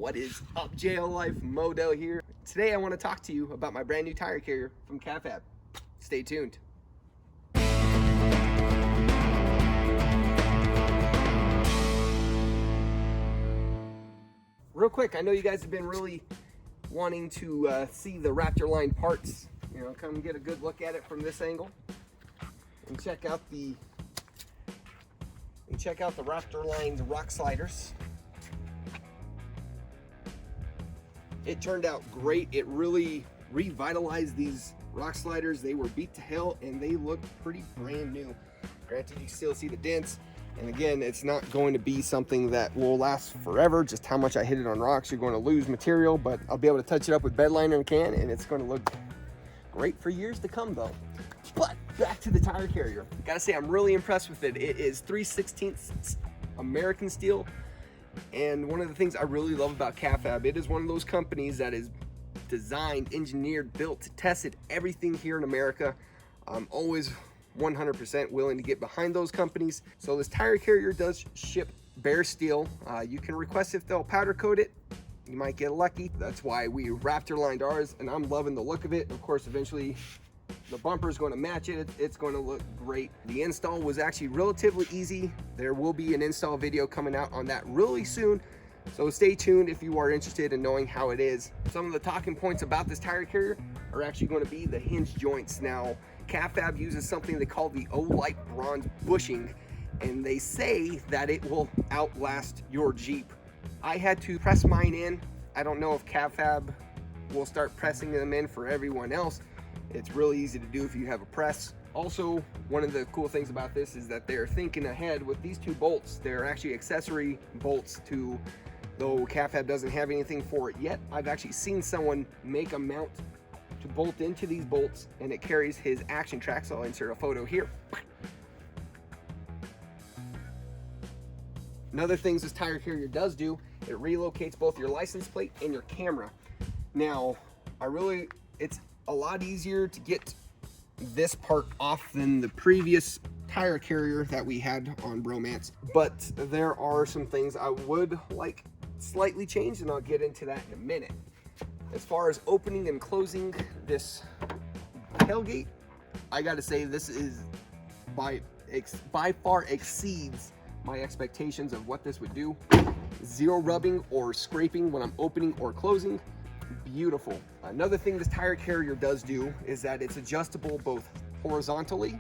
What is up, JL Life? Modell here. Today I want to talk to you about my brand new tire carrier from CAVFAB. Stay tuned. Real quick, I know you guys have been really wanting to see the Raptor line parts. You know, come get a good look at it from this angle and check out the Raptor line's rock sliders. It turned out great. It really revitalized these rock sliders. They were beat to hell and they look pretty brand new. Granted, you still see the dents. And again, it's not going to be something that will last forever. Just how much I hit it on rocks, you're going to lose material, but I'll be able to touch it up with bed liner and can, and it's going to look great for years to come though. But back to the tire carrier. Gotta say, I'm really impressed with it. It is 3/16 American steel. And one of the things I really love about CAVFAB, it is one of those companies that is designed, engineered, built, tested everything here in America. I'm always 100% willing to get behind those companies. So this tire carrier does ship bare steel. You can request if they'll powder coat it. You might get lucky. That's why we Raptor lined ours, and I'm loving the look of it. Of course, eventually the bumper is going to match it. It's going to look great. The install was actually relatively easy. There will be an install video coming out on that really soon. So stay tuned if you are interested in knowing how it is. Some of the talking points about this tire carrier are actually going to be the hinge joints. Now, CAVFAB uses something they call the Oilite bronze bushing, and they say that it will outlast your Jeep. I had to press mine in. I don't know if CAVFAB will start pressing them in for everyone else. It's really easy to do if you have a press. Also, one of the cool things about this is that they're thinking ahead with these two bolts. They're actually accessory bolts to, though CAVFAB doesn't have anything for it yet. I've actually seen someone make a mount to bolt into these bolts, and it carries his action track, so I'll insert a photo here. Another thing this tire carrier does do, it relocates both your license plate and your camera. Now, it's a lot easier to get this part off than the previous tire carrier that we had on Bromance, but there are some things I would like slightly changed, and I'll get into that in a minute. As far as opening and closing this tailgate, I gotta say this is by far exceeds my expectations of what this would do. Zero rubbing or scraping when I'm opening or closing. Beautiful. Another thing this tire carrier does do is that it's adjustable both horizontally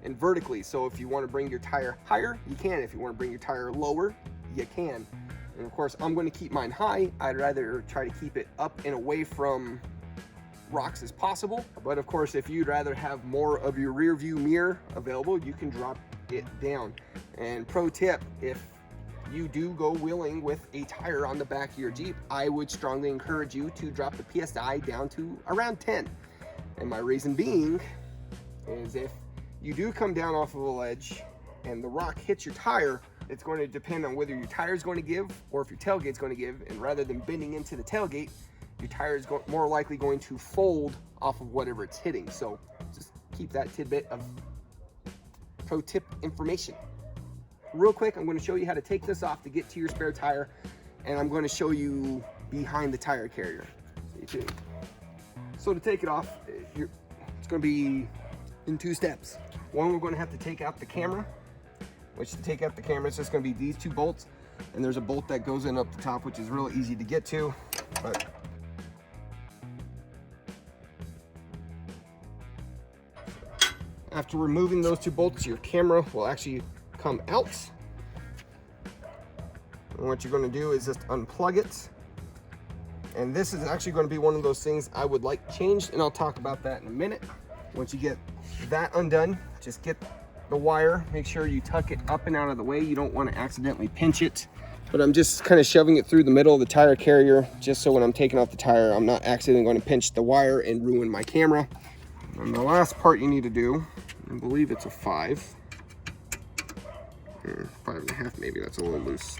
and vertically. So if you want to bring your tire higher, you can. If you want to bring your tire lower, you can. And of course, I'm going to keep mine high. I'd rather try to keep it up and away from rocks as possible. But of course, if you'd rather have more of your rear view mirror available, you can drop it down. And pro tip, if you do go wheeling with a tire on the back of your Jeep, I would strongly encourage you to drop the PSI down to around 10. And my reason being is if you do come down off of a ledge and the rock hits your tire, it's going to depend on whether your tire is going to give or if your tailgate's going to give. And rather than bending into the tailgate, your tire is more likely going to fold off of whatever it's hitting. So just keep that tidbit of pro tip information. Real quick, I'm going to show you how to take this off to get to your spare tire, and I'm going to show you behind the tire carrier. Stay tuned. So to take it off, it's going to be in two steps. One, we're going to have to take out the camera, which to take out the camera, it's just going to be these two bolts, and there's a bolt that goes in up the top, which is really easy to get to. But after removing those two bolts, your camera will actually come out. And what you're going to do is just unplug it. And this is actually going to be one of those things I would like changed, and I'll talk about that in a minute. Once you get that undone, just get the wire, make sure you tuck it up and out of the way. You don't want to accidentally pinch it. But I'm just kind of shoving it through the middle of the tire carrier, just so when I'm taking off the tire, I'm not accidentally going to pinch the wire and ruin my camera. And the last part you need to do, I believe it's a 5. 5.5 maybe, that's a little loose.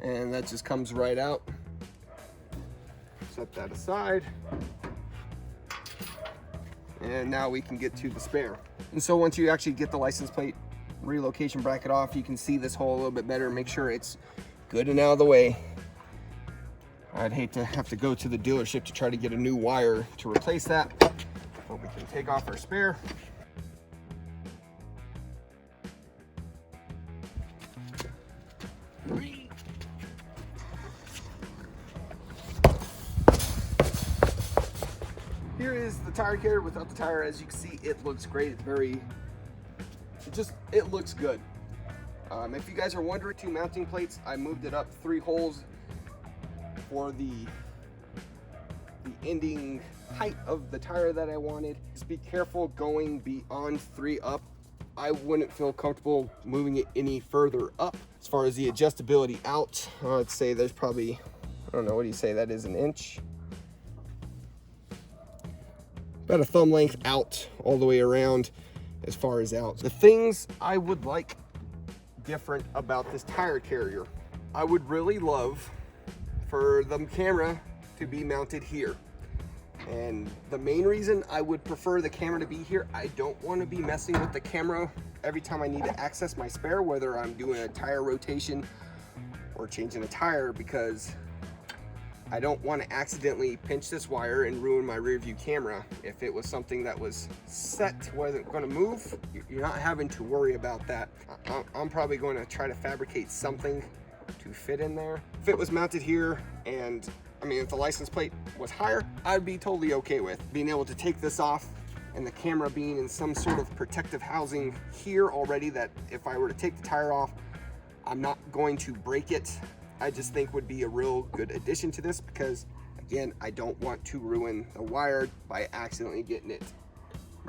And that just comes right out. Set that aside. and now we can get to the spare. And so once you actually get the license plate relocation bracket off, you can see this hole a little bit better, make sure it's good and out of the way. I'd hate to have to go to the dealership to try to get a new wire to replace that, but we can take off our spare. Here is the tire carrier without the tire. As you can see, it looks great. It's it looks good. If you guys are wondering, 2 mounting plates, I moved it up 3 holes for the ending height of the tire that I wanted. Just be careful going beyond 3 up. I wouldn't feel comfortable moving it any further up. As far as the adjustability out, I'd say there's probably, I don't know, what do you say that is, an inch? About a thumb length out all the way around as far as out. The things I would like different about this tire carrier, I would really love for the camera to be mounted here. And the main reason I would prefer the camera to be here, I don't want to be messing with the camera every time I need to access my spare, whether I'm doing a tire rotation or changing a tire, because I don't want to accidentally pinch this wire and ruin my rear view camera. If it was something that was set, wasn't going to move, you're not having to worry about that. I'm probably going to try to fabricate something to fit in there. If it was mounted here, and I mean, if the license plate was higher, I'd be totally okay with being able to take this off and the camera being in some sort of protective housing here already, that if I were to take the tire off, I'm not going to break it. I just think would be a real good addition to this, because again, I don't want to ruin the wire by accidentally getting it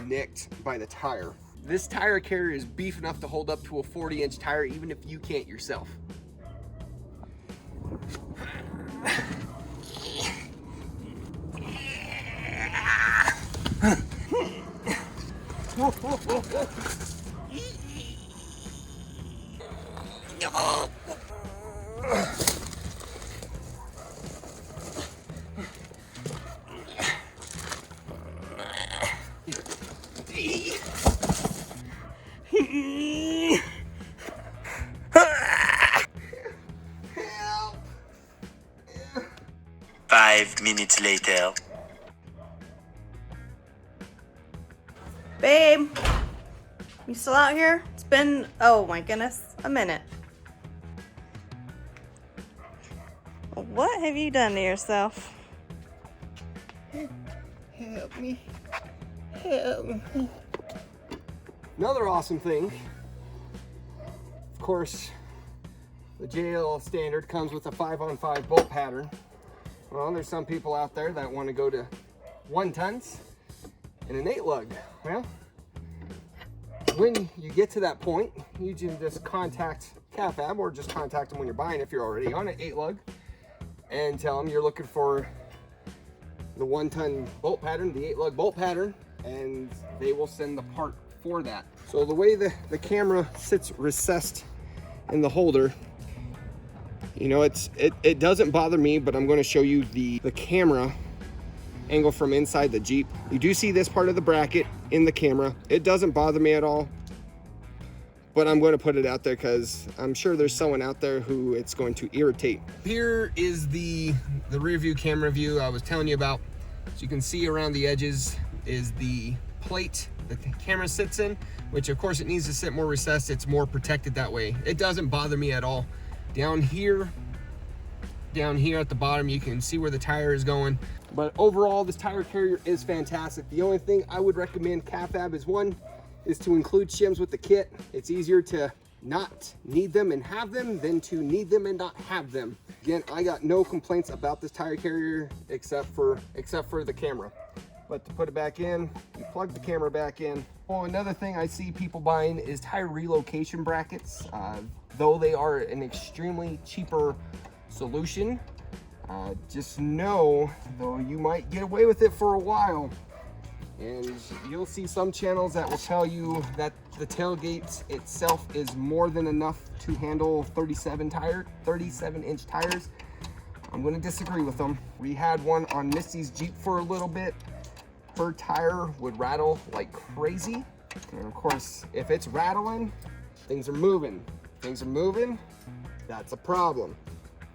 nicked by the tire. This tire carrier is beef enough to hold up to a 40-inch tire, even if you can't yourself. Help. 5 minutes later. Babe, you still out here? It's been, oh my goodness, a minute. What have you done to yourself? Help me. Help me. Another awesome thing, of course, the JL standard comes with a 5-on-5 bolt pattern. Well, there's some people out there that want to go to 1 tons and an 8 lug. Well, when you get to that point, you can just contact CAVFAB, or just contact them when you're buying if you're already on an 8 lug, and tell them you're looking for the 1 ton bolt pattern, the 8 lug bolt pattern, and they will send the part for that. So the way the camera sits recessed in the holder, you know, it doesn't bother me, but I'm going to show you the camera angle from inside the Jeep. You do see this part of the bracket in the camera. It doesn't bother me at all, but I'm going to put it out there because I'm sure there's someone out there who it's going to irritate. Here is the rear view camera view I was telling you about. So you can see around the edges is the plate that the camera sits in, which of course it needs to sit more recessed. It's more protected that way. It doesn't bother me at all. Down here at the bottom, you can see where the tire is going. But overall, this tire carrier is fantastic. The only thing I would recommend CAVFAB is to include shims with the kit. It's easier to not need them and have them than to need them and not have them. Again, I got no complaints about this tire carrier except for the camera. But to put it back in, you plug the camera back in. Well, another thing I see people buying is tire relocation brackets. Though they are an extremely cheaper solution, just know, though, you might get away with it for a while. And you'll see some channels that will tell you that the tailgate itself is more than enough to handle 37-inch tires. I'm going to disagree with them. We had one on Misty's Jeep for a little bit. her tire would rattle like crazy. And of course, if it's rattling, things are moving. Things are moving, that's a problem.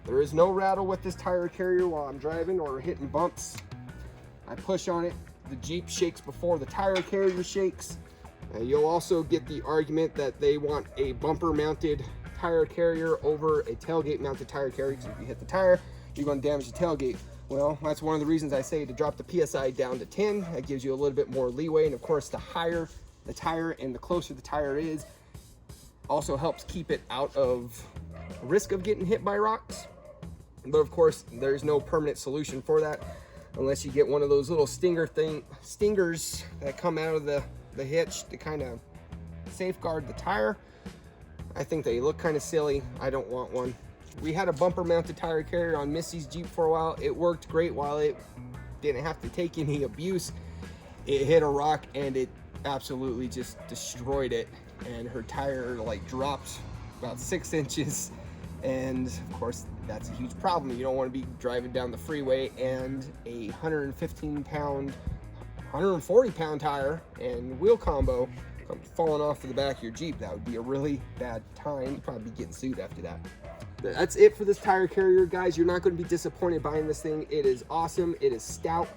There is no rattle with this tire carrier while I'm driving or hitting bumps. I push on it, the Jeep shakes before the tire carrier shakes. You'll also get the argument that they want a bumper mounted tire carrier over a tailgate mounted tire carrier, because if you hit the tire, you're going to damage the tailgate. Well, that's one of the reasons I say to drop the PSI down to 10. That gives you a little bit more leeway, and of course the higher the tire and the closer the tire is also helps keep it out of risk of getting hit by rocks. But of course, there's no permanent solution for that unless you get one of those little stingers that come out of the hitch to kind of safeguard the tire. I think they look kind of silly. I don't want one. We had a bumper mounted tire carrier on Missy's Jeep for a while. It worked great while it didn't have to take any abuse. It hit a rock and it absolutely just destroyed it, and her tire like dropped about 6 inches, and of course that's a huge problem. You don't want to be driving down the freeway and a 115-pound 140-pound tire and wheel combo falling off of the back of your Jeep. That would be a really bad time. You'd probably be getting sued after that. That's it for this tire carrier, guys. You're not going to be disappointed buying this thing. It is awesome. It is stout.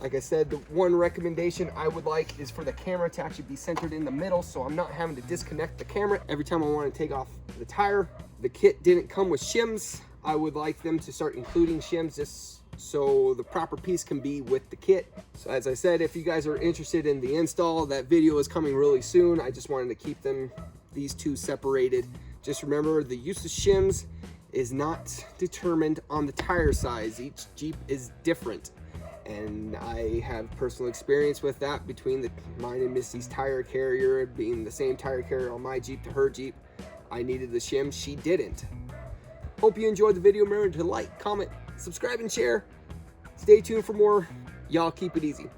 Like I said, the one recommendation I would like is for the camera to actually be centered in the middle, so I'm not having to disconnect the camera every time I want to take off the tire. The kit didn't come with shims. I would like them to start including shims just so the proper piece can be with the kit. So as I said, if you guys are interested in the install, that video is coming really soon. I just wanted to keep these two separated. Just remember, the use of shims is not determined on the tire size. Each Jeep is different. And I have personal experience with that between mine and Missy's tire carrier being the same tire carrier on my Jeep to her Jeep. I needed the shim, she didn't. Hope you enjoyed the video. Remember to like, comment, subscribe, and share. Stay tuned for more. Y'all keep it easy.